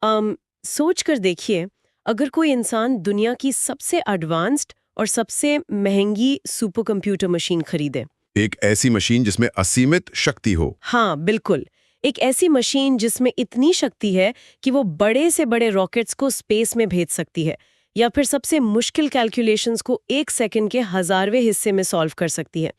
अम, सोच कर देखिए, अगर कोई इंसान दुनिया की सबसे एडवांस्ड और सबसे महंगी सुपर कंप्यूटर मशीन खरीदे। एक ऐसी मशीन जिसमें असीमित शक्ति हो। हाँ, बिल्कुल। एक ऐसी मशीन जिसमें इतनी शक्ति है कि वो बड़े से बड़े रॉकेट्स को स्पेस में भेज सकती है, या फिर सबसे मुश्किल कैलकुलेशंस को एक सेकंड के हजारवें हिस्से में सॉल्व कर सकती है।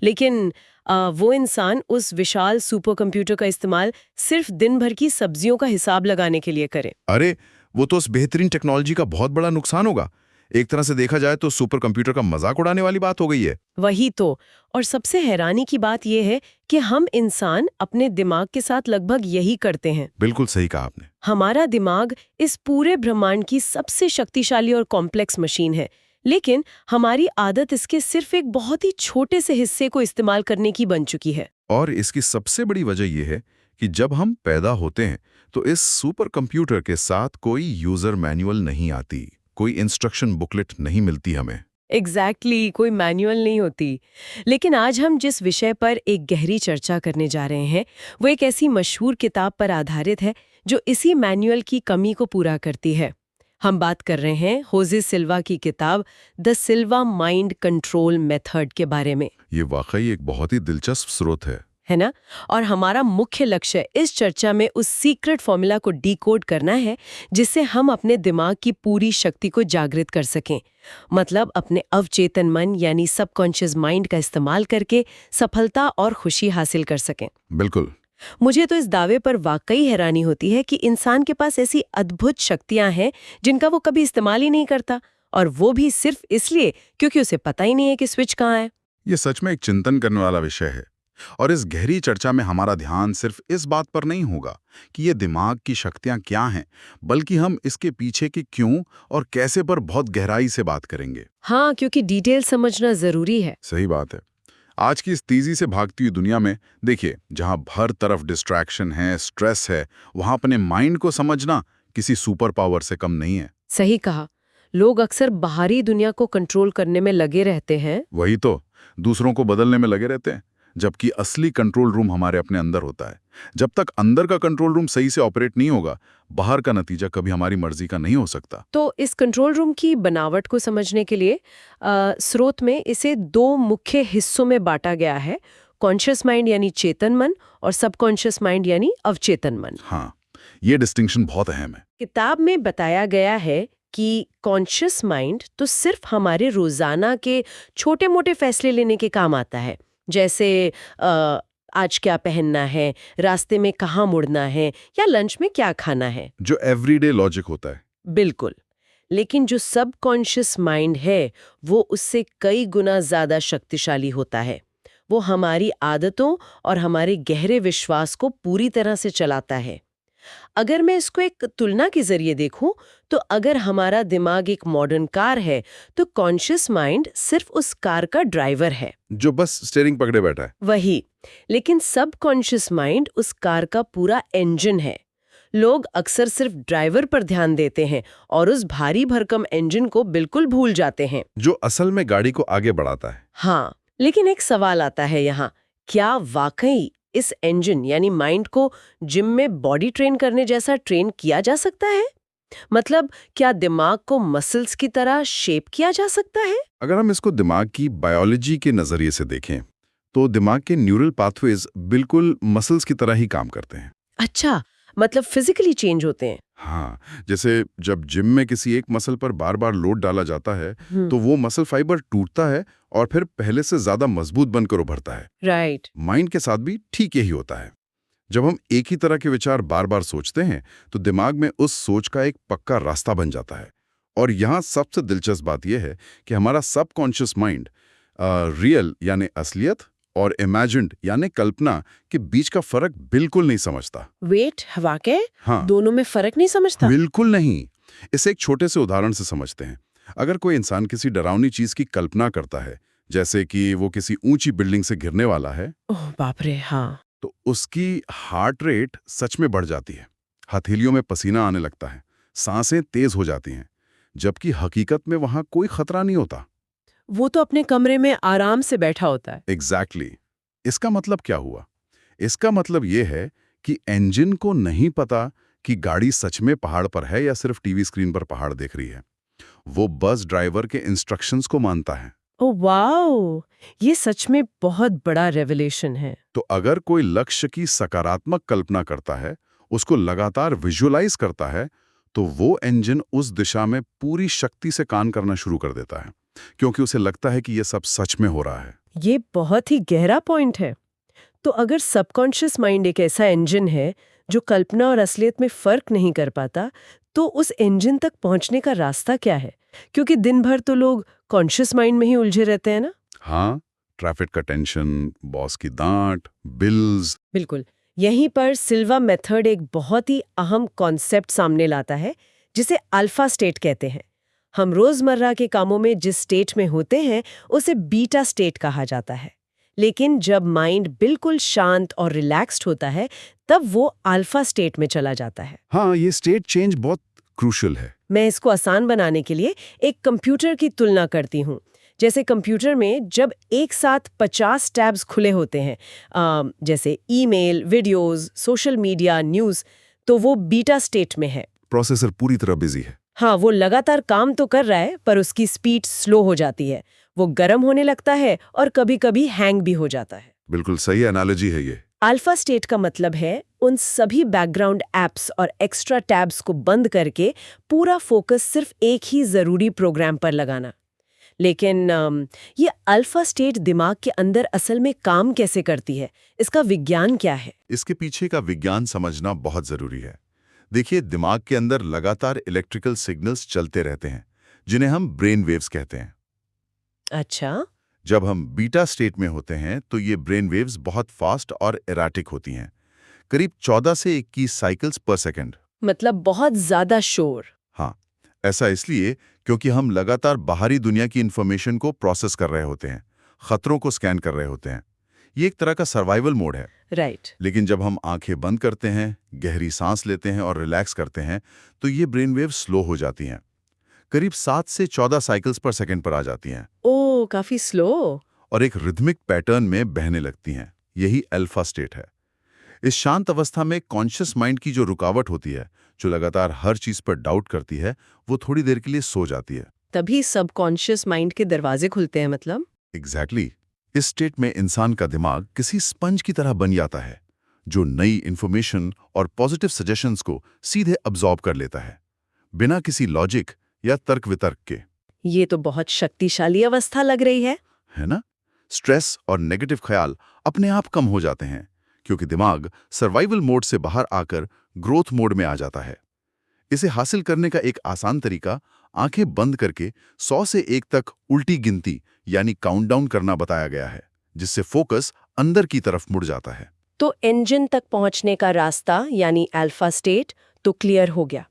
लेकिन वो इंसान उस विशाल सुपर कंप्यूटर का इस्तेमाल सिर्फ दिन भर की सब्जियों का हिसाब लगाने के लिए करे। अरे, वो तो उस बेहतरीन टेक्नोलॉजी का बहुत बड़ा नुकसान होगा। एक तरह से देखा जाए तो सुपर कंप्यूटर का मजाक उड़ाने वाली बात हो गई है। वही तो। और सबसे हैरानी की बात यह है कि हम इंसान अपने दिमाग के साथ लगभग यही करते हैं। बिल्कुल सही कहा आपने। हमारा दिमाग इस पूरे ब्रह्मांड की सबसे शक्तिशाली और कॉम्प्लेक्स मशीन है, लेकिन हमारी आदत इसके सिर्फ एक बहुत ही छोटे से हिस्से को इस्तेमाल करने की बन चुकी है। और इसकी सबसे बड़ी वजह यह है कि जब हम पैदा होते हैं तो इस सुपर कंप्यूटर के साथ कोई यूजर मैनुअल नहीं आती, कोई इंस्ट्रक्शन बुकलेट नहीं मिलती हमें। एग्जैक्टली कोई मैनुअल नहीं होती। लेकिन आज हम जिस विषय पर एक गहरी चर्चा करने जा रहे हैं, वो एक ऐसी मशहूर किताब पर आधारित है जो इसी मैनुअल की कमी को पूरा करती है। हम बात कर रहे हैं होजे सिल्वा की किताब the Silva mind control method के बारे में। ये वाकई एक बहुत ही दिलचस्प स्रोत है ना? और हमारा मुख्य लक्ष्य इस चर्चा में उस सीक्रेट फॉर्मूला को डिकोड करना है जिससे हम अपने दिमाग की पूरी शक्ति को जागृत कर सकें। मतलब अपने अवचेतन मन यानी सबकॉन्शियस माइंड का इस्तेमाल करके सफलता और खुशी हासिल कर सकें। बिल्कुल। मुझे तो इस दावे पर वाकई हैरानी होती है कि इंसान के पास ऐसी अद्भुत शक्तियां हैं जिनका वो कभी इस्तेमाल ही नहीं करता, और वो भी सिर्फ इसलिए क्योंकि उसे पता ही नहीं है कि स्विच कहाँ है। ये सच में एक चिंतन करने वाला विषय है। और इस गहरी चर्चा में हमारा ध्यान सिर्फ इस बात पर नहीं होगा कि ये दिमाग की शक्तियां क्या हैं, बल्कि हम इसके पीछे के क्यों और कैसे पर बहुत गहराई से बात करेंगे। हाँ, क्योंकि डिटेल समझना जरूरी है। सही बात है। आज की इस तेजी से भागती हुई दुनिया में देखिए, जहां हर तरफ डिस्ट्रैक्शन है, स्ट्रेस है, वहां अपने माइंड को समझना किसी सुपर पावर से कम नहीं है। सही कहा। लोग अक्सर बाहरी दुनिया को कंट्रोल करने में लगे रहते हैं। वही तो, दूसरों को बदलने में लगे रहते हैं, जबकि असली कंट्रोल रूम हमारे अपने अंदर होता है। जब तक अंदर का कंट्रोल रूम सही से ऑपरेट नहीं होगा, बाहर का नतीजा कभी हमारी मर्जी का नहीं हो सकता। तो इस कंट्रोल रूम की बनावट को समझने के लिए स्रोत में इसे दो मुख्य हिस्सों में बांटा गया है। कॉन्शियस माइंड यानी चेतन मन, और सबकॉन्शियस माइंड यानी अवचेतन मन। हाँ, ये डिस्टिंक्शन बहुत अहम है। किताब में बताया गया है कि कॉन्शियस माइंड तो सिर्फ हमारे रोजाना के छोटे मोटे फैसले लेने के काम आता है, जैसे आज क्या पहनना है, रास्ते में कहाँ मुड़ना है, या लंच में क्या खाना है। जो एवरीडे लॉजिक होता है। बिल्कुल। लेकिन जो सबकॉन्शियस माइंड है, वो उससे कई गुना ज्यादा शक्तिशाली होता है। वो हमारी आदतों और हमारे गहरे विश्वास को पूरी तरह से चलाता है। अगर मैं इसको एक तुलना के जरिए देखूं, तो अगर हमारा दिमाग एक मॉडर्न कार है, तो कॉन्शियस माइंड सिर्फ उस कार का ड्राइवर है, जो बस स्टीयरिंग पकड़े बैठा है। वही। लेकिन सबकॉन्शियस माइंड उस कार का पूरा इंजन है। लोग अक्सर सिर्फ ड्राइवर पर ध्यान देते हैं और उस भारी भरकम इंजन को बिल्कुल भूल जाते हैं, जो असल में गाड़ी को आगे बढ़ाता है। हाँ। लेकिन एक सवाल आता है यहाँ, क्या वाकई इस इंजन यानी माइंड को जिम में बॉडी ट्रेन करने जैसा ट्रेन किया जा सकता है? मतलब क्या दिमाग को मसल्स की तरह शेप किया जा सकता है? अगर हम इसको दिमाग की बायोलॉजी के नजरिए से देखें, तो दिमाग के न्यूरल पाथवेज बिल्कुल मसल्स की तरह ही काम करते हैं। अच्छा, मतलब फिजिकली चेंज होते हैं। हाँ, जैसे जब जिम में किसी एक मसल पर बार बार लोड डाला जाता है, तो वो मसल फाइबर टूटता है और फिर पहले से ज्यादा मजबूत बनकर उभरता है। राइट। माइंड के साथ भी ठीक यही होता है। जब हम एक ही तरह के विचार बार बार सोचते हैं, तो दिमाग में उस सोच का एक पक्का रास्ता बन जाता है। और यहाँ सबसे दिलचस्प बात यह है कि हमारा सबकॉन्शियस माइंड रियल यानी असलियत और इमेजिन्ड यानी कल्पना के बीच का फर्क बिल्कुल नहीं समझता। वेट, हवा के हाँ, दोनों में फर्क नहीं समझता? बिल्कुल नहीं। इसे एक छोटे से उदाहरण से समझते हैं। अगर कोई इंसान किसी डरावनी चीज की कल्पना करता है, जैसे कि वो किसी ऊंची बिल्डिंग से गिरने वाला है, ओह बाप रे, हाँ। तो उसकी हार्ट रेट सच में बढ़ जाती है, हथेलियों में पसीना आने लगता है, सांसें तेज हो जाती हैं, जबकि हकीकत में वहां कोई खतरा नहीं होता। वो तो अपने कमरे में आराम से बैठा होता है। एग्जैक्टली। इसका मतलब क्या हुआ? इसका मतलब ये है कि इंजन को नहीं पता कि गाड़ी सच में पहाड़ पर है या सिर्फ टीवी स्क्रीन पर पहाड़ देख रही है। वो बस ड्राइवर के इंस्ट्रक्शंस को मानता है। ओह वाओ, ये सच में बहुत बड़ा रेवलेशन है। तो अगर कोई लक्ष्य की सकारात्मक कल्पना करता है, उसको लगातार विजुअलाइज करता है, तो वो इंजन उस दिशा में पूरी शक्ति से काम करना शुरू कर देता है, क्योंकि उसे लगता है कि ये सब सच में हो रहा है। ये बहुत ही गहरा पॉइंट है। तो अगर सबकॉन्शियस माइंड एक ऐसा इंजन है जो कल्पना और असलियत में फर्क नहीं कर पाता, तो उस इंजन तक पहुंचने का रास्ता क्या है? क्योंकि दिन भर तो लोग कॉन्शियस माइंड में ही उलझे रहते हैं ना। हाँ, ट्रैफिक का टेंशन, बॉस की डांट, बिल्स। बिल्कुल। यहीं पर सिल्वा मेथड एक बहुत ही अहम कॉन्सेप्ट सामने लाता है, जिसे अल्फा स्टेट कहते हैं। हम रोजमर्रा के कामों में जिस स्टेट में होते हैं उसे बीटा स्टेट कहा जाता है, लेकिन जब माइंड बिल्कुल शांत और रिलैक्स्ड होता है तब वो अल्फा स्टेट में चला जाता है। हाँ, ये स्टेट चेंज बहुत क्रूशियल है। मैं इसको आसान बनाने के लिए एक कंप्यूटर की तुलना करती हूँ। जैसे कंप्यूटर में जब एक साथ 50 टैब्स खुले होते हैं, जैसे email, videos, social media, news, तो वो बीटा स्टेट में है। प्रोसेसर पूरी तरह बिजी है। हाँ, वो लगातार काम तो कर रहा है पर उसकी स्पीड स्लो हो जाती है, वो गर्म होने लगता है और कभी-कभी हैंग भी हो जाता है। बिल्कुल सही एनालॉजी है ये। अल्फा स्टेट का मतलब है उन सभी बैकग्राउंड एप्स और एक्स्ट्रा टैब्स को बंद करके पूरा फोकस सिर्फ एक ही जरूरी प्रोग्राम पर लगाना। लेकिन ये अल्फा स्टेट दिमाग के अंदर असल में काम कैसे करती है, इसका विज्ञान क्या है? इसके पीछे का विज्ञान समझना बहुत जरूरी है। देखिए, दिमाग के अंदर लगातार इलेक्ट्रिकल सिग्नल्स चलते रहते हैं, जिन्हें हम ब्रेन वेव्स कहते हैं। अच्छा। जब हम बीटा स्टेट में होते हैं तो ये ब्रेन वेव्स बहुत फास्ट और एराटिक होती हैं, करीब 14 से 21 साइकिल्स पर सेकंड। मतलब बहुत ज्यादा शोर। हाँ, ऐसा इसलिए क्योंकि हम लगातार बाहरी दुनिया की इंफॉर्मेशन को प्रोसेस कर रहे होते हैं, खतरों को स्कैन कर रहे होते हैं। ये एक तरह का सर्वाइवल मोड है। राइट। लेकिन जब हम आंखें बंद करते हैं, गहरी सांस लेते हैं और रिलैक्स करते हैं, तो ये ब्रेन वेव स्लो हो जाती हैं, करीब 7 से 14 साइकिल्स पर सेकंड पर आ जाती हैं। ओह, काफी स्लो। और एक रिदमिक पैटर्न में बहने लगती हैं। यही अल्फा स्टेट है। इस शांत अवस्था में कॉन्शियस माइंड की जो रुकावट होती है, जो लगातार हर चीज पर डाउट करती है, वो थोड़ी देर के लिए सो जाती है। तभी सबकॉन्शियस माइंड के दरवाजे खुलते हैं मतलब। एग्जैक्टली। इस स्टेट में इंसान का दिमाग किसी स्पंज की तरह बन जाता है, जो नई इंफॉर्मेशन और पॉजिटिव सजेशंस को सीधे अब्सॉर्ब कर लेता है, बिना किसी लॉजिक या तर्क वितर्क के। ये तो बहुत शक्तिशाली अवस्था लग रही है ना? स्ट्रेस और नेगेटिव ख्याल अपने आप कम हो जाते हैं, क्योंकि दिमाग सर्वाइवल मोड से बाहर आकर ग्रोथ मोड में आ जाता है। इसे हासिल करने का एक आसान तरीका आंखें बंद करके 100 से 1 तक उल्टी गिनती यानी काउंटडाउन करना बताया गया है, जिससे फोकस अंदर की तरफ मुड़ जाता है। तो इंजन तक पहुंचने का रास्ता यानी अल्फा स्टेट तो क्लियर हो गया,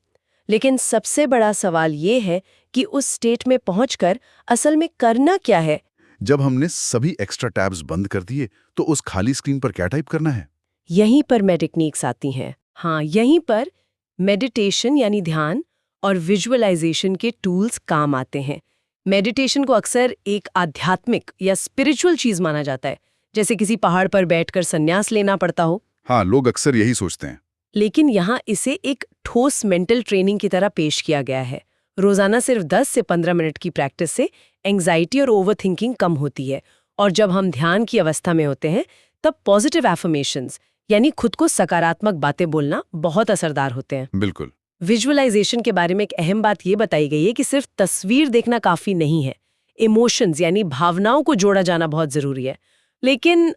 लेकिन सबसे बड़ा सवाल ये है कि उस स्टेट में पहुंचकर असल में करना क्या है? जब हमने सभी एक्स्ट्रा टैब्स बंद कर दिए, तो उस खाली स्क्रीन पर क्या टाइप करना है? यहीं पर टेक्निक्स आती हैं। हाँ, यहीं पर मेडिटेशन यानी ध्यान और विजुअलाइजेशन के टूल्स काम आते हैं। मेडिटेशन को अक्सर एक आध्यात्मिक या स्पिरिचुअल चीज माना जाता है, जैसे किसी पहाड़ पर बैठकर संन्यास लेना पड़ता हो। हाँ, लोग अक्सर यही सोचते हैं। लेकिन यहाँ इसे एक ठोस मेंटल ट्रेनिंग की तरह पेश किया गया है। रोजाना सिर्फ 10 से 15 मिनट की प्रैक्टिस से एंग्जाइटी और ओवरथिंकिंग कम होती है, और जब हम ध्यान की अवस्था में होते हैं तब पॉजिटिव एफर्मेशंस यानी खुद को सकारात्मक बातें बोलना बहुत असरदार होते हैं। बिल्कुल। विजुअलाइजेशन के बारे में एक अहम बात ये बताई गई है कि सिर्फ तस्वीर देखना काफी नहीं है, इमोशंस यानी भावनाओं को जोड़ा जाना बहुत जरूरी है। लेकिन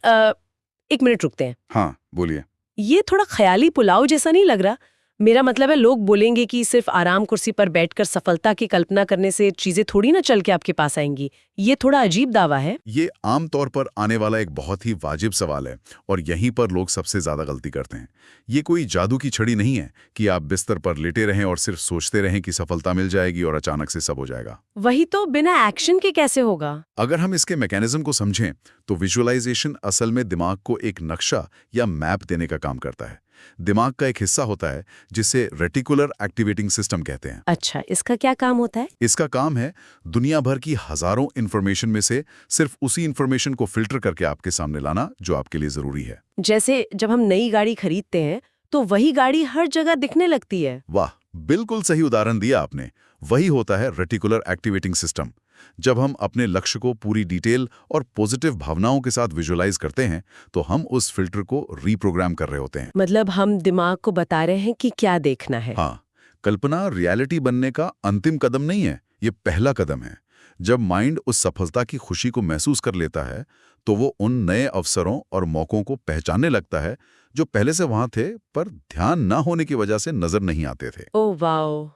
एक मिनट रुकते हैं। हाँ, बोलिए। ये थोड़ा ख्याली पुलाव जैसा नहीं लग रहा? मेरा मतलब है, लोग बोलेंगे कि सिर्फ आराम कुर्सी पर बैठकर सफलता की कल्पना करने से चीजें थोड़ी ना चल के आपके पास आएंगी। ये थोड़ा अजीब दावा है। ये आम तौर पर आने वाला एक बहुत ही वाजिब सवाल है, और यहीं पर लोग सबसे ज्यादा गलती करते हैं। ये कोई जादू की छड़ी नहीं है कि आप बिस्तर पर लेटे रहें और सिर्फ सोचते रहें कि सफलता मिल जाएगी और अचानक से सब हो जाएगा। वही तो, बिना एक्शन के कैसे होगा? अगर हम इसके मैकेनिज्म को समझें तो विजुअलाइजेशन असल में दिमाग को एक नक्शा या मैप देने का काम करता है। दिमाग का एक हिस्सा होता है जिसे रेटिकुलर एक्टिवेटिंग सिस्टम कहते हैं। अच्छा, इसका क्या काम होता है? इसका काम है दुनिया भर की हजारों इंफॉर्मेशन में से सिर्फ उसी इंफॉर्मेशन को फिल्टर करके आपके सामने लाना जो आपके लिए जरूरी है। जैसे जब हम नई गाड़ी खरीदते हैं तो वही गाड़ी हर जगह दिखने लगती है। वाह, बिल्कुल सही उदाहरण दिया आपने। वही होता है रेटिकुलर एक्टिवेटिंग सिस्टम। जब हम अपने लक्ष्य को पूरी डिटेल और पॉजिटिव भावनाओं के साथ विजुअलाइज करते हैं तो हम उस फिल्टर को रीप्रोग्राम कर रहे होते हैं। मतलब हम दिमाग को बता रहे हैं कि क्या देखना है। हाँ, कल्पना रियलिटी बनने का अंतिम कदम नहीं है, ये पहला कदम है। जब माइंड उस सफलता की खुशी को महसूस कर लेता है तो वो उन नए अवसरों और मौकों को पहचानने लगता है जो पहले से वहां थे पर ध्यान न होने की वजह से नजर नहीं आते थे। ओह वाओ,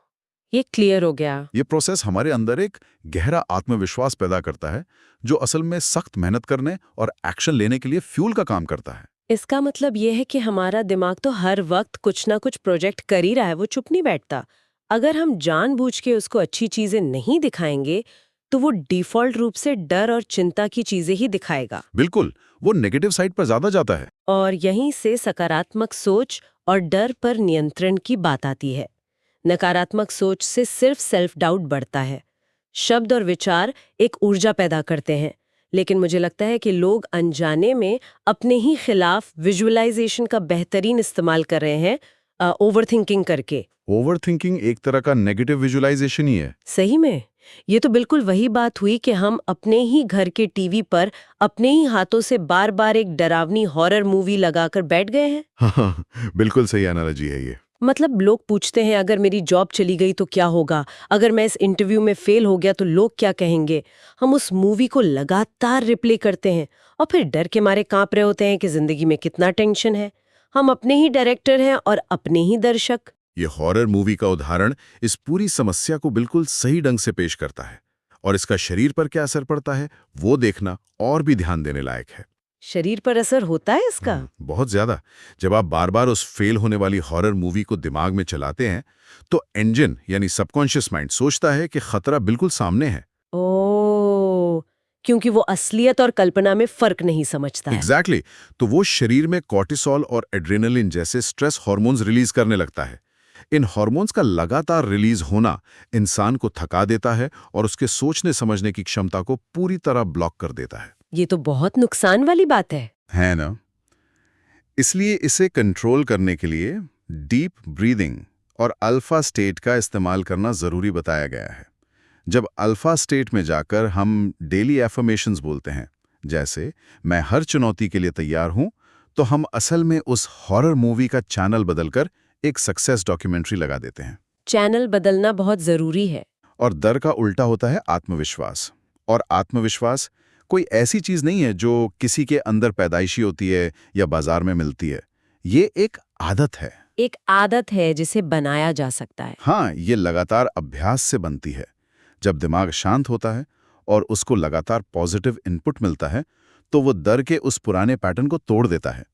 ये क्लियर हो गया। ये प्रोसेस हमारे अंदर एक गहरा आत्मविश्वास पैदा करता है जो असल में सख्त मेहनत करने और एक्शन लेने के लिए फ्यूल का काम करता है। इसका मतलब ये है कि हमारा दिमाग तो हर वक्त कुछ ना कुछ प्रोजेक्ट कर ही रहा है, वो चुप नहीं बैठता। अगर हम जानबूझ के उसको अच्छी चीजें नहीं दिखाएंगे तो वो डिफॉल्ट रूप से डर और चिंता की चीजें ही दिखाएगा। बिल्कुल, वो नेगेटिव साइड पर ज्यादा जाता है। और यहीं से सकारात्मक सोच और डर पर नियंत्रण की बात आती है। नकारात्मक सोच से सिर्फ सेल्फ डाउट बढ़ता है। शब्द और विचार एक ऊर्जा पैदा करते हैं, लेकिन मुझे लगता है कि लोग अनजाने में अपने ही खिलाफ विजुअलाइजेशन का बेहतरीन इस्तेमाल कर रहे हैं, ओवरथिंकिंग करके। ओवरथिंकिंग एक तरह का नेगेटिव विजुअलाइजेशन ही है। सही में ये तो बिल्कुल वही बात हुई कि हम अपने ही घर के टीवी पर अपने ही हाथों से बार बार एक डरावनी हॉरर मूवी लगाकर बैठ गए हैं। हाँ, बिल्कुल सही एनालॉजी है ये। मतलब लोग पूछते हैं अगर मेरी जॉब चली गई तो क्या होगा, अगर मैं इस इंटरव्यू में फेल हो गया तो लोग क्या कहेंगे। हम उस मूवी को लगातार रिप्ले करते हैं और फिर डर के मारे कांप रहे होते हैं कि जिंदगी में कितना टेंशन है। हम अपने ही डायरेक्टर हैं और अपने ही दर्शक। ये हॉरर मूवी का उदाहरण इस पूरी समस्या को बिल्कुल सही ढंग से पेश करता है और इसका शरीर पर क्या असर पड़ता है वो देखना और भी ध्यान देने लायक है। शरीर पर असर होता है इसका? बहुत ज्यादा। जब आप बार बार उस फेल होने वाली हॉरर मूवी को दिमाग में चलाते हैं तो इंजन यानी सबकॉन्शियस माइंड सोचता है कि खतरा बिल्कुल सामने है। ओह, क्योंकि वो असलियत और कल्पना में फर्क नहीं समझता है। एग्जैक्टली। तो वो शरीर में कॉर्टिसोल और एड्रेनलिन जैसे स्ट्रेस हार्मोन्स रिलीज करने लगता है। इन हार्मोन्स का लगातार रिलीज होना इंसान को थका देता है और उसके सोचने समझने की क्षमता को पूरी तरह ब्लॉक कर देता है। ये तो बहुत नुकसान वाली बात है ना? इसलिए इसे कंट्रोल करने के लिए डीप ब्रीदिंग और अल्फा स्टेट का इस्तेमाल करना जरूरी बताया गया है। जब अल्फा स्टेट में जाकर हम डेली एफर्मेशंस बोलते हैं, जैसे मैं हर चुनौती के लिए तैयार हूं, तो हम असल में उस हॉरर मूवी का चैनल बदलकर एक सक्सेस डॉक्यूमेंट्री लगा देते हैं। चैनल बदलना बहुत जरूरी है। और डर का उल्टा होता है आत्मविश्वास। और आत्मविश्वास कोई ऐसी चीज नहीं है जो किसी के अंदर पैदाइशी होती है या बाजार में मिलती है। ये एक आदत है। एक आदत है जिसे बनाया जा सकता है। हाँ, ये लगातार अभ्यास से बनती है। जब दिमाग शांत होता है और उसको लगातार पॉजिटिव इनपुट मिलता है तो वो डर के उस पुराने पैटर्न को तोड़ देता है।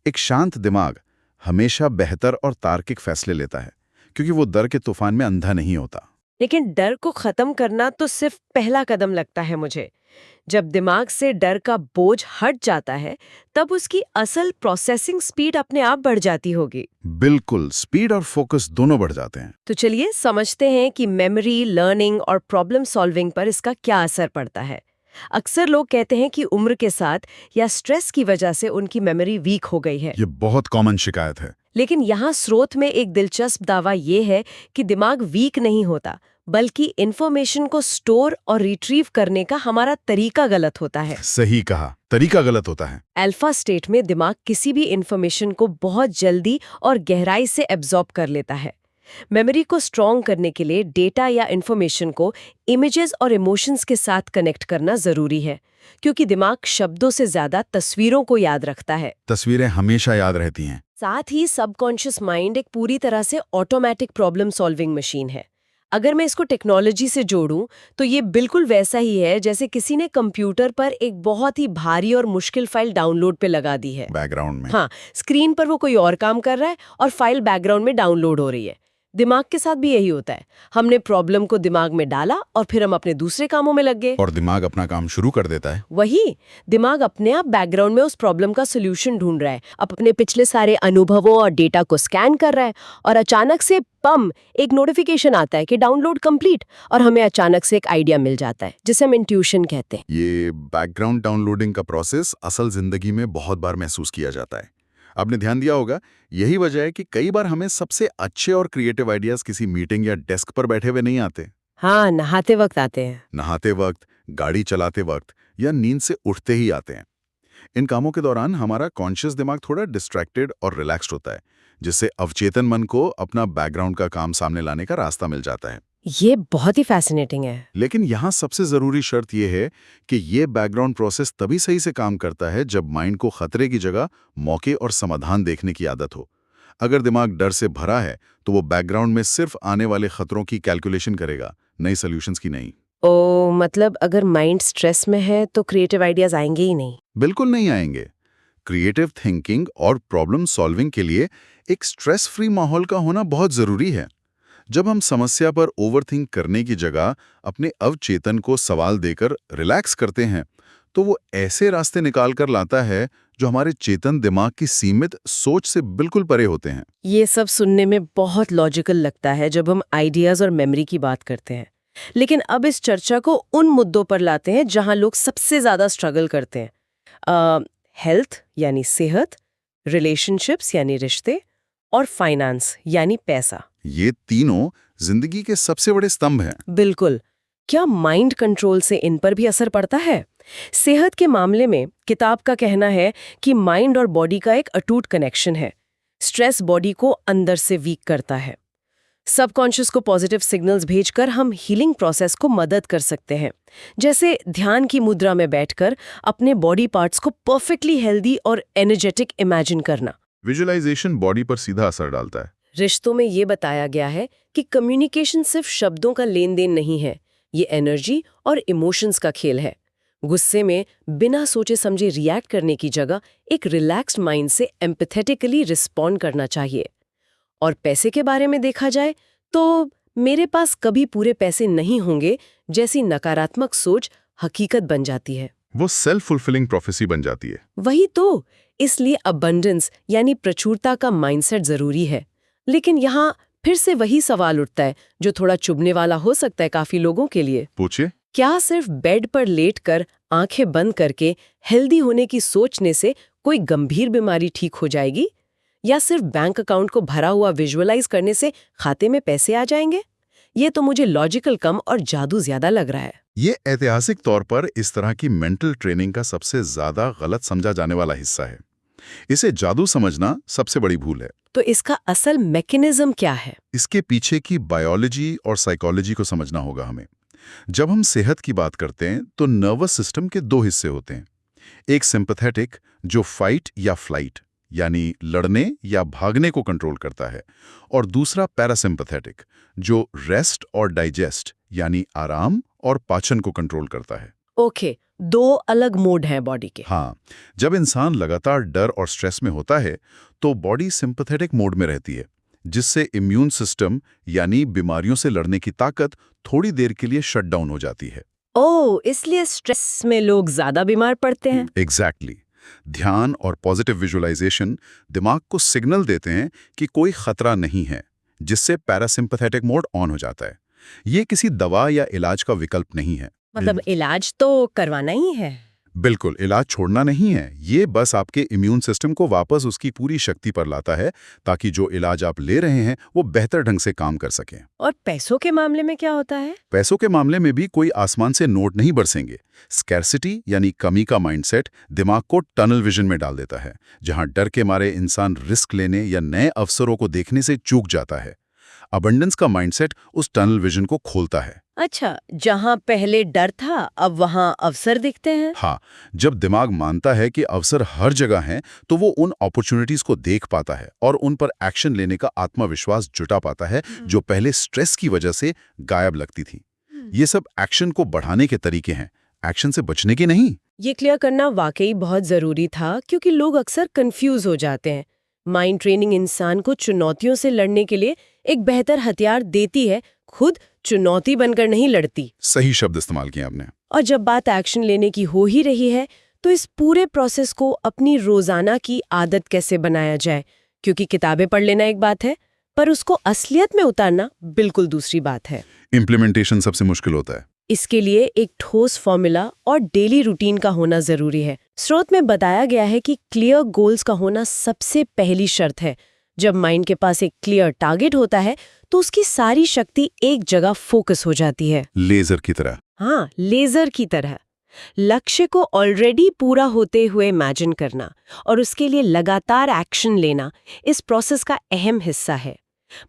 एक शांत दिमाग हमेशा बेहतर और तार्किक फैसले लेता है क्योंकि वो डर के तूफान में अंधा नहीं होता। लेकिन डर को खत्म करना तो सिर्फ पहला कदम लगता है मुझे। जब दिमाग से डर का बोझ हट जाता है तब उसकी असल प्रोसेसिंग स्पीड अपने आप बढ़ जाती होगी। बिल्कुल, स्पीड और फोकस दोनों बढ़ जाते हैं। तो चलिए समझते हैं कि मेमोरी, लर्निंग और प्रॉब्लम सॉल्विंग पर इसका क्या असर पड़ता है। अक्सर लोग कहते हैं कि उम्र के साथ या स्ट्रेस की वजह से उनकी मेमोरी वीक हो गई है। ये बहुत कॉमन शिकायत है। लेकिन यहाँ स्रोत में एक दिलचस्प दावा ये है कि दिमाग वीक नहीं होता, बल्कि इंफॉर्मेशन को स्टोर और रिट्रीव करने का हमारा तरीका गलत होता है। सही कहा, तरीका गलत होता है। अल्फा स्टेट में दिमाग किसी भी इंफॉर्मेशन को बहुत जल्दी और गहराई से एब्जॉर्ब कर लेता है। मेमोरी को स्ट्रॉन्ग करने के लिए डेटा या इंफॉर्मेशन को इमेजेस और इमोशंस के साथ कनेक्ट करना जरूरी है, क्योंकि दिमाग शब्दों से ज्यादा तस्वीरों को याद रखता है। तस्वीरें हमेशा याद रहती हैं। साथ ही सबकॉन्शियस माइंड एक पूरी तरह से ऑटोमेटिक प्रॉब्लम सॉल्विंग मशीन है। अगर मैं इसको टेक्नोलॉजी से जोड़ूं तो ये बिल्कुल वैसा ही है जैसे किसी ने कंप्यूटर पर एक बहुत ही भारी और मुश्किल फाइल डाउनलोड पे लगा दी है। बैकग्राउंड में। हाँ, स्क्रीन पर वो कोई और काम कर रहा है और फाइल बैकग्राउंड में डाउनलोड हो रही है। दिमाग के साथ भी यही होता है। हमने प्रॉब्लम को दिमाग में डाला और फिर हम अपने दूसरे कामों में लग गए। और दिमाग अपना काम शुरू कर देता है। वही, दिमाग अपने आप बैकग्राउंड में उस प्रॉब्लम का सोल्यूशन ढूंढ रहा है, अपने पिछले सारे अनुभवों और डेटा को स्कैन कर रहा है, और अचानक से पम एक नोटिफिकेशन आता है कि डाउनलोड कंप्लीट, और हमें अचानक से एक आइडिया मिल जाता है जिसे हम इंट्यूशन कहते हैं। ये बैकग्राउंड डाउनलोडिंग का प्रोसेस असल जिंदगी में बहुत बार महसूस किया जाता है। आपने ध्यान दिया होगा, यही वजह है कि कई बार हमें सबसे अच्छे और क्रिएटिव आइडियाज किसी मीटिंग या डेस्क पर बैठे हुए नहीं आते। हाँ, नहाते वक्त आते हैं। नहाते वक्त, गाड़ी चलाते वक्त या नींद से उठते ही आते हैं। इन कामों के दौरान हमारा कॉन्शियस दिमाग थोड़ा डिस्ट्रैक्टेड और रिलैक्स्ड होता है, जिससे अवचेतन मन को अपना बैकग्राउंड का काम सामने लाने का रास्ता मिल जाता है। ये बहुत ही फैसिनेटिंग है। लेकिन यहाँ सबसे जरूरी शर्त यह है कि ये बैकग्राउंड प्रोसेस तभी सही से काम करता है जब माइंड को खतरे की जगह मौके और समाधान देखने की आदत हो। अगर दिमाग डर से भरा है तो वो बैकग्राउंड में सिर्फ आने वाले खतरों की कैलकुलेशन करेगा, नई सॉल्यूशंस की नहीं। ओ, मतलब अगर माइंड स्ट्रेस में है तो क्रिएटिव आइडियाज आएंगे ही नहीं। बिल्कुल नहीं आएंगे। क्रिएटिव थिंकिंग और प्रॉब्लम सॉल्विंग के लिए एक स्ट्रेस फ्री माहौल का होना बहुत जरूरी है। जब हम समस्या पर ओवरथिंक करने की जगह अपने अवचेतन को सवाल देकर रिलैक्स करते हैं, तो वो ऐसे रास्ते निकाल कर लाता है जो हमारे चेतन दिमाग की सीमित सोच से बिल्कुल परे होते हैं। ये सब सुनने में बहुत लॉजिकल लगता है जब हम आइडियाज और मेमोरी की बात करते हैं। लेकिन अब इस चर्चा को उन मुद्दों पर लाते हैं जहां लोग सबसे ज्यादा स्ट्रगल करते हैं। हेल्थ यानी सेहत, रिलेशनशिप्स यानी रिश्ते, और फाइनेंस यानी पैसा। ये तीनों जिंदगी के सबसे बड़े स्तंभ हैं। बिल्कुल। क्या माइंड कंट्रोल से इन पर भी असर पड़ता है? सेहत के मामले में किताब का कहना है कि माइंड और बॉडी का एक अटूट कनेक्शन है। स्ट्रेस बॉडी को अंदर से वीक करता है। सबकॉन्शियस को पॉजिटिव सिग्नल्स भेजकर हम हीलिंग प्रोसेस को मदद कर सकते हैं, जैसे ध्यान की मुद्रा में बैठकर अपने बॉडी पार्ट्स को परफेक्टली हेल्दी और एनर्जेटिक इमेजिन करना। विजुअलाइजेशन बॉडी पर सीधा असर डालता है। रिश्तों में ये बताया गया है कि कम्युनिकेशन सिर्फ शब्दों का लेन देन नहीं है, ये एनर्जी और इमोशंस का खेल है। गुस्से में बिना सोचे समझे रिएक्ट करने की जगह एक रिलैक्स्ड माइंड से एम्पैथेटिकली रिस्पॉन्ड करना चाहिए। और पैसे के बारे में देखा जाए तो मेरे पास कभी पूरे पैसे नहीं होंगे जैसी नकारात्मक सोच हकीकत बन जाती है। वो सेल्फ फुलफिलिंग प्रोफेसी बन जाती है। वही तो, इसलिए अबंडेंस यानी प्रचुरता का माइंडसेट जरूरी है। लेकिन यहाँ फिर से वही सवाल उठता है जो थोड़ा चुभने वाला हो सकता है काफी लोगों के लिए। पूछिए। क्या सिर्फ बेड पर लेटकर आंखें बंद करके हेल्दी होने की सोचने से कोई गंभीर बीमारी ठीक हो जाएगी? या सिर्फ बैंक अकाउंट को भरा हुआ विजुअलाइज करने से खाते में पैसे आ जाएंगे? ये तो मुझे लॉजिकल कम और जादू ज्यादा लग रहा है। ये ऐतिहासिक तौर पर इस तरह की मेंटल ट्रेनिंग का सबसे ज्यादा गलत समझा जाने वाला हिस्सा है। इसे जादू समझना सबसे बड़ी भूल है। तो इसका असल मैकेनिज्म क्या है? इसके पीछे की बायोलॉजी और साइकोलॉजी को समझना होगा हमें। जब हम सेहत की बात करते हैं तो नर्वस सिस्टम के दो हिस्से होते हैं। एक सिंपैथेटिक जो फाइट या फ्लाइट यानी लड़ने या भागने को कंट्रोल करता है, और दूसरा पैरासिम्पैथेटिक जो रेस्ट और डाइजेस्ट यानी आराम और पाचन को कंट्रोल करता है। ओके, दो अलग मोड हैं बॉडी के। हाँ, जब इंसान लगातार डर और स्ट्रेस में होता है तो बॉडी सिंपैथेटिक मोड में रहती है, जिससे इम्यून सिस्टम यानी बीमारियों से लड़ने की ताकत थोड़ी देर के लिए शट डाउन हो जाती है। ओह, इसलिए स्ट्रेस में लोग ज्यादा बीमार पड़ते हैं। एग्जैक्टली। ध्यान और पॉजिटिव विजुअलाइजेशन दिमाग को सिग्नल देते हैं कि कोई खतरा नहीं है, जिससे पैरासिम्पैथेटिक मोड ऑन हो जाता है। ये किसी दवा या इलाज का विकल्प नहीं है। मतलब इलाज तो करवाना ही है। बिल्कुल, इलाज छोड़ना नहीं है। ये बस आपके इम्यून सिस्टम को वापस उसकी पूरी शक्ति पर लाता है, ताकि जो इलाज आप ले रहे हैं वो बेहतर ढंग से काम कर सकें। और पैसों के मामले में क्या होता है? पैसों के मामले में भी कोई आसमान से नोट नहीं बरसेंगे। स्कैर्सिटी यानी कमी का माइंडसेट दिमाग को टनल विजन में डाल देता है, जहां डर के मारे इंसान रिस्क लेने या नए अवसरों को देखने से चूक जाता है। अबंडेंस का माइंडसेट उस टनल विजन को खोलता है। अच्छा, जहां पहले डर था अब वहां अवसर दिखते हैं। हाँ, जब दिमाग मानता है कि अवसर हर जगह हैं, तो वो उन अपॉर्चुनिटीज को देख पाता है और उन पर एक्शन लेने का आत्मविश्वास जुटा पाता है, जो पहले स्ट्रेस की वजह से गायब लगती थी। ये सब एक्शन को बढ़ाने के तरीके हैं, एक्शन से बचने के नहीं। ये क्लियर करना वाकई बहुत जरूरी था, क्योंकि लोग अक्सर कंफ्यूज हो जाते हैं। माइंड ट्रेनिंग इंसान को चुनौतियों से लड़ने के लिए एक बेहतर हथियार देती है, खुद चुनौती बनकर नहीं लड़ती। सही शब्द इस्तेमाल किया आपने। और जब बात एक्शन लेने की हो ही रही है, तो इस पूरे प्रोसेस को अपनी रोजाना की आदत कैसे बनाया जाए? क्योंकि किताबें पढ़ लेना एक बात है, पर उसको असलियत में उतारना बिल्कुल दूसरी बात है। इम्प्लीमेंटेशन सबसे मुश्किल होता है। इसके लिए एक ठोस फॉर्मूला और डेली रूटीन का होना जरूरी है। स्रोत में बताया गया है कि क्लियर गोल्स का होना सबसे पहली शर्त है। जब माइंड के पास एक क्लियर टारगेट होता है तो उसकी सारी शक्ति एक जगह फोकस हो जाती है। लेजर की तरह। हाँ, लेजर की तरह। लक्ष्य को ऑलरेडी पूरा होते हुए इमेजिन करना और उसके लिए लगातार एक्शन लेना इस प्रोसेस का अहम हिस्सा है।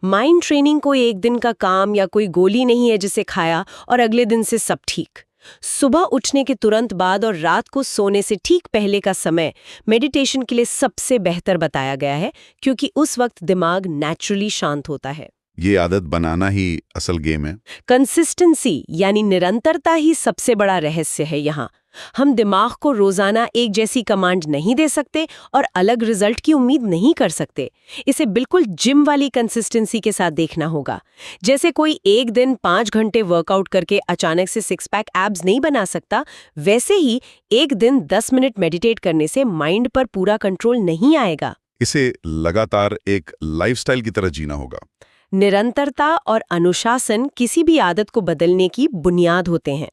माइंड ट्रेनिंग कोई एक दिन का काम या कोई गोली नहीं है जिसे खाया और अगले दिन से सब ठीक। सुबह उठने के तुरंत बाद और रात को सोने से ठीक पहले का समय मेडिटेशन के लिए सबसे बेहतर बताया गया है, क्योंकि उस वक्त दिमाग नेचुरली शांत होता है। ये आदत बनाना ही असल गेम है। कंसिस्टेंसी यानी निरंतरता ही सबसे बड़ा रहस्य है यहाँ। हम दिमाग को रोजाना एक जैसी कमांड नहीं दे सकते और अलग रिजल्ट की उम्मीद नहीं कर सकते। इसे बिल्कुल जिम वाली कंसिस्टेंसी के साथ देखना होगा। जैसे कोई एक दिन 5 घंटे वर्कआउट करके अचानक से 6 पैक एब्स नहीं बना सकता, वैसे ही एक दिन 10 मिनट मेडिटेट करने से माइंड पर पूरा कंट्रोल नहीं आएगा। इसे लगातार एक लाइफस्टाइल की तरह जीना होगा। निरंतरता और अनुशासन किसी भी आदत को बदलने की बुनियाद होते हैं।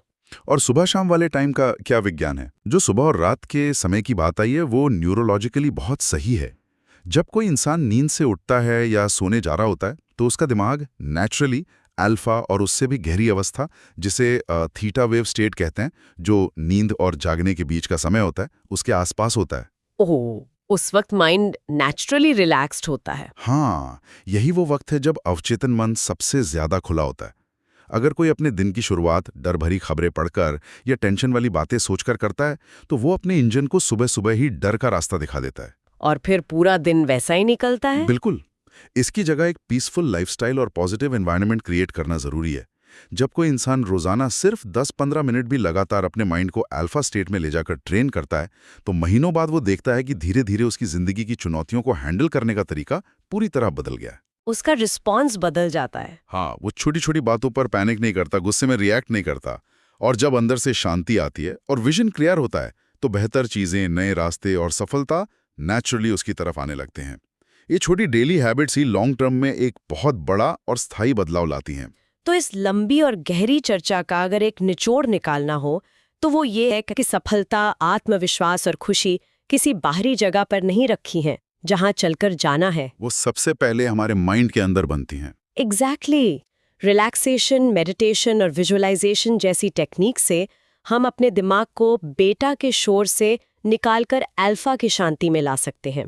और सुबह शाम वाले टाइम का क्या विज्ञान है? जो सुबह और रात के समय की बात आई है वो न्यूरोलॉजिकली बहुत सही है। जब कोई इंसान नींद से उठता है या सोने जा रहा होता है तो उसका दिमाग नेचुरली अल्फा और उससे भी गहरी अवस्था, जिसे थीटा वेव स्टेट कहते हैं, जो नींद और जागने के बीच का समय होता है, उसके आसपास होता है। ओह, उस वक्त माइंड नेचुरली रिलैक्स्ड होता है। हाँ, यही वो वक्त है जब अवचेतन मन सबसे ज्यादा खुला होता है। अगर कोई अपने दिन की शुरुआत डर भरी खबरें पढ़कर या टेंशन वाली बातें सोचकर करता है तो वो अपने इंजन को सुबह सुबह ही डर का रास्ता दिखा देता है और फिर पूरा दिन वैसा ही निकलता है। बिल्कुल। इसकी जगह एक पीसफुल लाइफस्टाइल और पॉजिटिव एनवायरनमेंट क्रिएट करना जरूरी है। जब कोई इंसान रोजाना सिर्फ 10-15 मिनट भी लगातार अपने माइंड को अल्फा स्टेट में ले जाकर ट्रेन करता है तो महीनों बाद वो देखता है कि धीरे धीरे उसकी जिंदगी की चुनौतियों को हैंडल करने का तरीका पूरी तरह बदल गया है। उसका रिस्पॉन्स बदल जाता है। हाँ, वो छोटी छोटी बातों पर पैनिक नहीं करता, गुस्से में रिएक्ट नहीं करता, और जब अंदर से शांति आती है और विजन क्लियर होता है तो बेहतर चीजें, नए रास्ते और सफलता नेचुरली उसकी तरफ आने लगते हैं। ये छोटी डेली हैबिट्स ही लॉन्ग टर्म में एक बहुत बड़ा और स्थायी बदलाव लाती हैं। तो इस लंबी और गहरी चर्चा का अगर एक निचोड़ निकालना हो तो वो ये है कि सफलता, आत्मविश्वास और खुशी किसी बाहरी जगह पर नहीं रखी हैं जहां चलकर जाना है। वो सबसे पहले हमारे माइंड के अंदर बनती हैं। एग्जैक्टली। रिलैक्सेशन, मेडिटेशन और विजुअलाइजेशन जैसी टेक्निक से हम अपने दिमाग को बेटा के शोर से निकालकर अल्फा की शांति में ला सकते हैं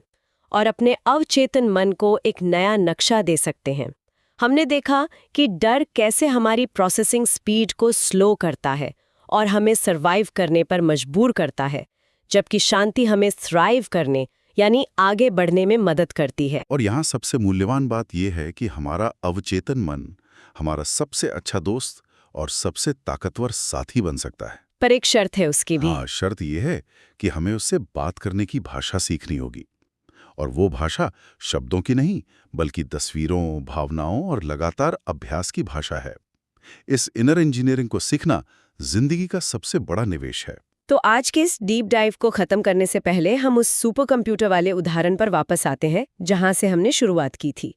और अपने अवचेतन मन को एक नया नक्शा दे सकते हैं। हमने देखा कि डर कैसे हमारी प्रोसेसिंग स्पीड को स्लो करता है और हमें सर्वाइव करने पर मजबूर करता है, जबकि शांति हमें थ्राइव करने यानी आगे बढ़ने में मदद करती है। और यहाँ सबसे मूल्यवान बात यह है कि हमारा अवचेतन मन हमारा सबसे अच्छा दोस्त और सबसे ताकतवर साथी बन सकता है। पर एक शर्त है उसकी भी। हाँ, शर्त यह है कि हमें उससे बात करने की भाषा सीखनी होगी। और वो भाषा शब्दों की नहीं, बल्कि तस्वीरों, भावनाओं और लगातार अभ्यास की भाषा है। इस इनर इंजीनियरिंग को सीखना जिंदगी का सबसे बड़ा निवेश है। तो आज के इस डीप डाइव को खत्म करने से पहले हम उस सुपर कंप्यूटर वाले उदाहरण पर वापस आते हैं जहां से हमने शुरुआत की थी।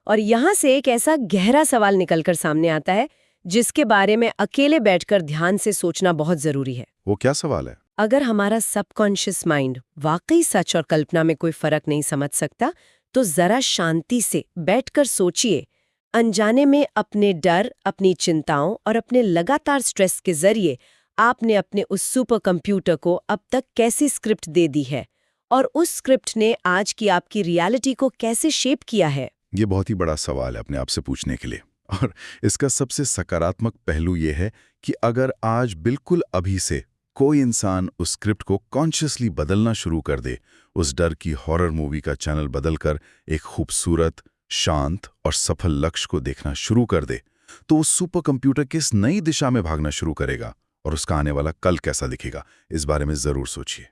और यहां से एक ऐसा गहरा सवाल निकलकर सामने आता है जिसके बारे में अकेले बैठकर ध्यान से सोचना बहुत जरूरी है। वो क्या सवाल है? अगर हमारा सबकॉन्शियस माइंड वाकई सच और कल्पना में कोई फर्क नहीं समझ सकता, तो जरा शांति से बैठकर सोचिए, अनजाने में अपने डर, अपनी चिंताओं और अपने लगातार स्ट्रेस के जरिए आपने अपने उस सुपर कंप्यूटर को अब तक कैसी स्क्रिप्ट दे दी है और उस स्क्रिप्ट ने आज की आपकी रियलिटी को कैसे शेप किया है। ये बहुत ही बड़ा सवाल है अपने आप से पूछने के लिए। और इसका सबसे सकारात्मक पहलू ये है कि अगर आज बिल्कुल अभी से कोई इंसान उस स्क्रिप्ट को कॉन्शियसली बदलना शुरू कर दे, उस डर की हॉरर मूवी का चैनल बदलकर एक खूबसूरत, शांत और सफल लक्ष्य को देखना शुरू कर दे, तो उस सुपर कंप्यूटर किस नई दिशा में भागना शुरू करेगा और उसका आने वाला कल कैसा दिखेगा, इस बारे में जरूर सोचिए।